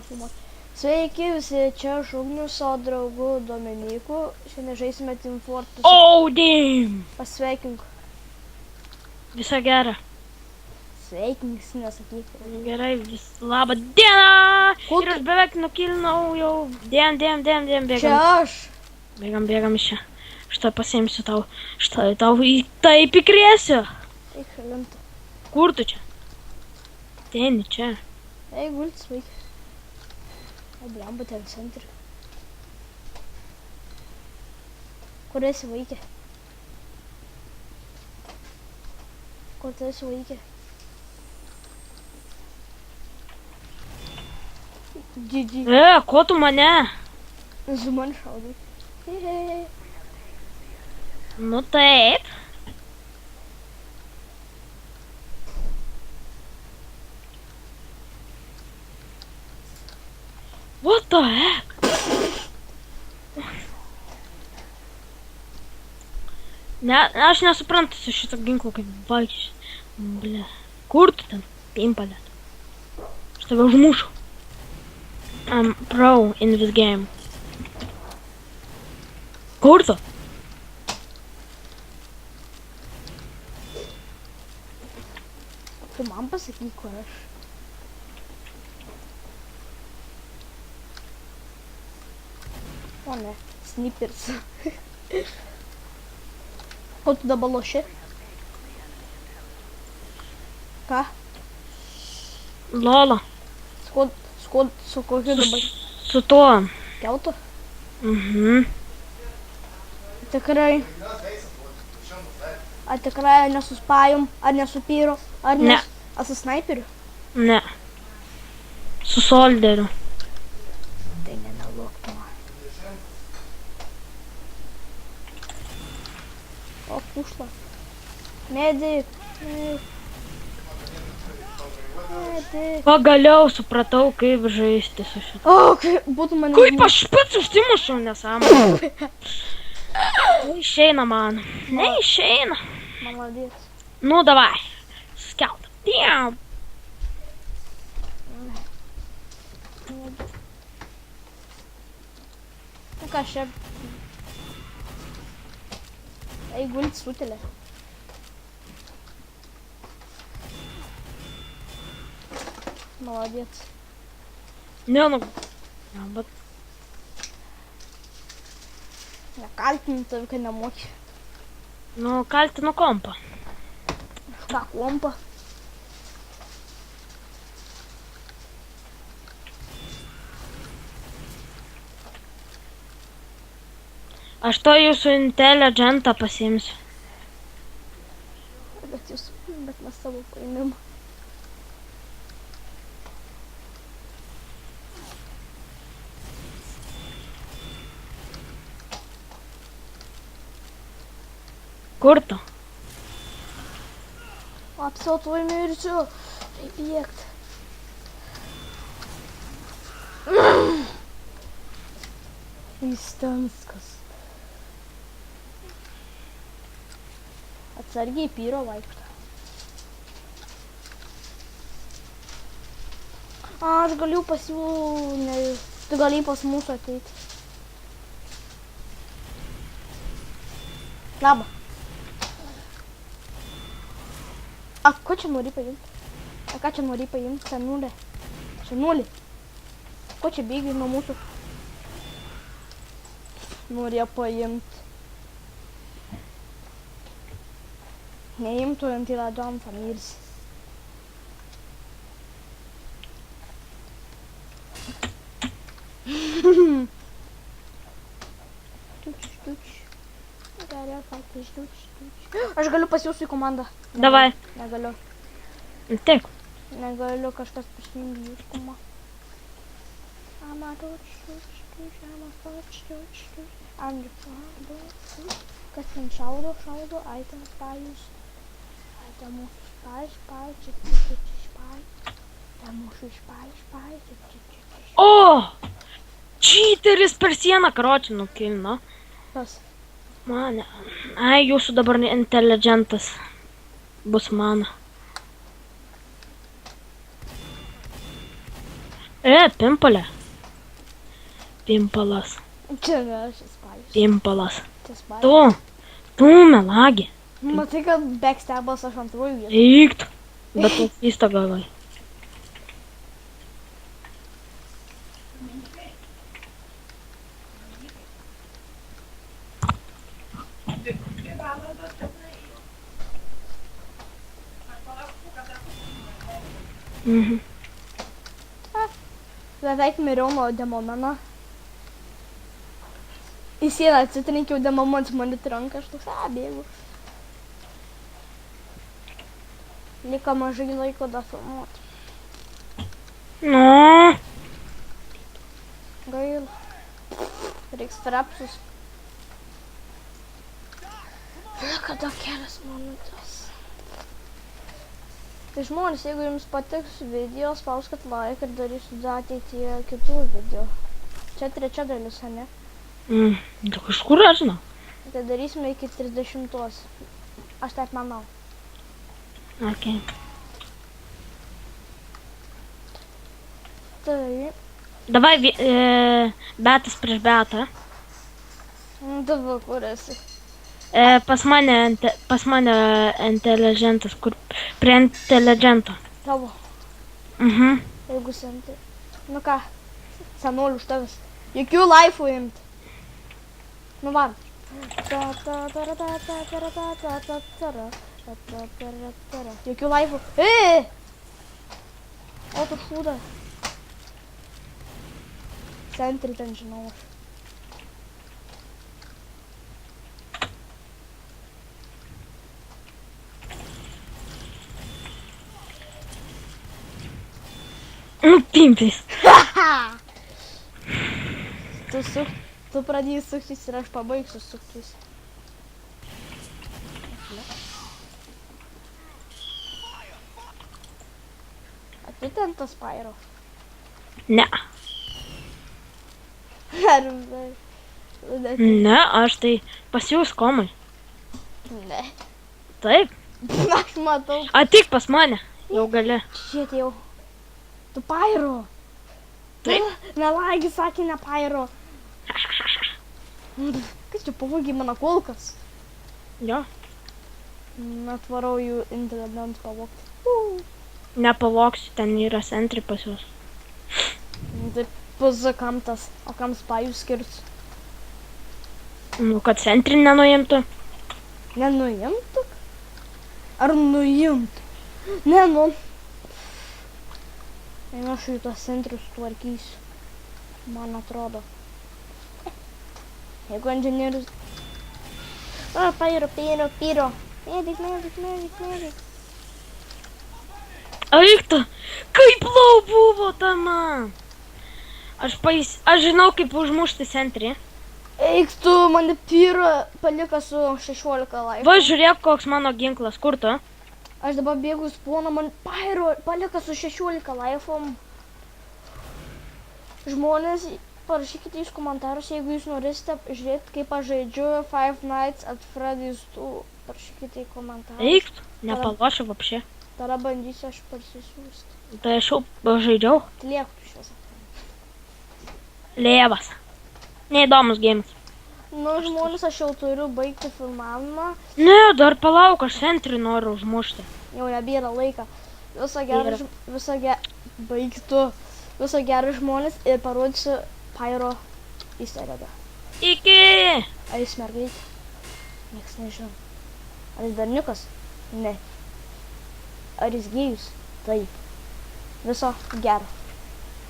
filmuoti. Sveiki visi, čia Šugnius, savo draugu Dominiku. Šiandien žaisime Team Fortress. Oh, damn! Pasveikink. Visą gerą. Sveikink, nesakyk. Gerai, labą dieną! Kur Ir tu? aš beveik nukilinau jau. Dien, bėgam. Čia aš. Bėgam iš čia. Štai pasiimsiu tau. Štai tau taip įkrėsiu. Eik šalinti. Kur tu čia? Ten, čia. Eik gultis, vaikai. O blemba ten centri. Kur esi, vaikė? Kur tu esi, vaikė? GG. Ko tu mane? Su man šaudai. Hehehe. Nu taip. What the heck? Ne, aš nesuprantu su šito ginklo kaip vaikščiai. Ble. Kur tu ten? Pimpalėt. Aš tave užmušu. I'm pro in this game. Kur tu? Tu man pasakyk, kur aš. O ne, snipers. Ko tu dabar loši? Ką? Lola. Su kokiu dabar? Su tuo. Keltu? Mhm. Tikrai. Ar tikrai nesu spajum, ar nesu pyro, ar Ne. Ar su snaiperiu? Ne. Su solderiu. Tai nemeluok man. O, pušla. Medik. Medik. Pagaliau supratau, kaip žaisti su šitą. O, kaip būtų mane... Kaip aš pats užsimušiau nesąmonę. Neišeina man. Neišeina. Maladės. Nu, davai. Skelta. Damn. Nu ką, čia... Ei, gulit sutelė. Maladės. Ne, nu. Ja, bet... Nekaltinu tave, kad nemoki. Nu, kaltinu kompą. Ką, kompą? Aš to jūsų Intelligentą pasiimsiu. Bet mes savo paėmėm. Kur tu? Apsautuoj mirsiu. Taip bėgt. Įstenskas. Atsargiai pyro vaikšto. Aš galiu pas jų... Tu gali pas mūsų ateiti. Labą. A, ko čia nori paimti? A, ką čia nori paimti? Senulė. Senulė. Ko čia bėgi nuo mūsų? Norėjo paimti. Neimtų ant yra Džonsa mirsi. Aš galiu pas jūsų į komandą. Davai. Negaliu. Taip. Negaliu, kažkas prisijungi jūsų komandą. Kas ten šaudo? Items spajus. Itemų spaj. Itemų spaj. O! Čyteris per sieną, karoči, nukilino. Kas? Mane. Ai, jūsų dabar Intelligentas bus mano. Pimpalė. Pimpalas. Čia ne aš spajus. Pimpalas. Čia spajus. Tu melagė. Matai, kad backstabas aš antrųjų vietą. Eikt. Bet tu įsto gavai. Mhm. Beveik miriau nuo demomeno. Į sieną atsitrenkiau, demomenas mane trenka, aš toks, bėgu. Liko mažai laiko dar filmuoti. Nu. Gaila. Reiks trapsus. Liko dar kelias minutės. Tai žmonės, jeigu jums patiks video, spauskit like ir darysiu ateityje kitų video. Čia trečia dalis, ne? Tai kažkur aš žinau. Tai darysime iki 30. Aš taip manau. Ok. Tai... Davai betas prieš betą. Dabar kur esi? Pas mane inteligentas, kur prie inteligento. Tavo. Mhm. Jeigu senti. Nu ką, senolių už tavęs. Jokių laifų imt. Nu var. Jokių laifų. O tu šūda. Centri ten žinau aš. Pimpis. Tu pradėjai suktis ir aš pabaigsiu suktis. A tu ten tas Pyro? Ne. Ar... Ne, aš tai pasiūs komai. Ne. Taip. Aš matau. Atik pas mane. Jau gali. Šiet jau. Tu Pyro. Taip. Nelagi sakė ne Pyro. Kas čia pavogiai mano kulkas? Jo. Atvarau jų inteligent pavogti. Nepavoksiu, ten yra centri pas juos. Taip, pusė kam tas, o kam spajų skirs? Nu, kad centri nenuimtų. Nenuimtų? Ar nuimtų? Ne, nu. Einu aš į tos centrius tvarkysiu. Man atrodo. Jeigu inžinierius... Pyro. Medic. Eikta, kaip lau buvo tama. Aš žinau, kaip užmušti centrį. Eik tu, mane Pyro palika su 16 laifų. Va, žiūrėk, koks mano ginklas, kur tu? Aš dabar bėgu į spawną, man Pyro palika su 16 laifom. Žmonės, parašykite iš komentarus, jeigu jūs norėsite žiūrėti, kaip aš žaidžiu Five Nights at Freddy's 2. Parašykite į komentarus. Eik tu, nepalošiu vapšė. Tada bandysiu aš parsisiųsti. Tai aš jau žaidžiau. Liektų šios. Lėvas. Neįdomus gėjimas. Nu, žmonės, aš jau turiu baigti filmavimą. Ne, dar palauk, aš centrį noriu užmušti. Jau nebėra laika. Baigtų. Viso gero žmonės ir parodysiu Pyro įsteigą. Iki! Ar jis mergaitė? Niekas nežinau. Ar jis berniukas? Ne. Ar jis gėjus? Taip. Viso gero.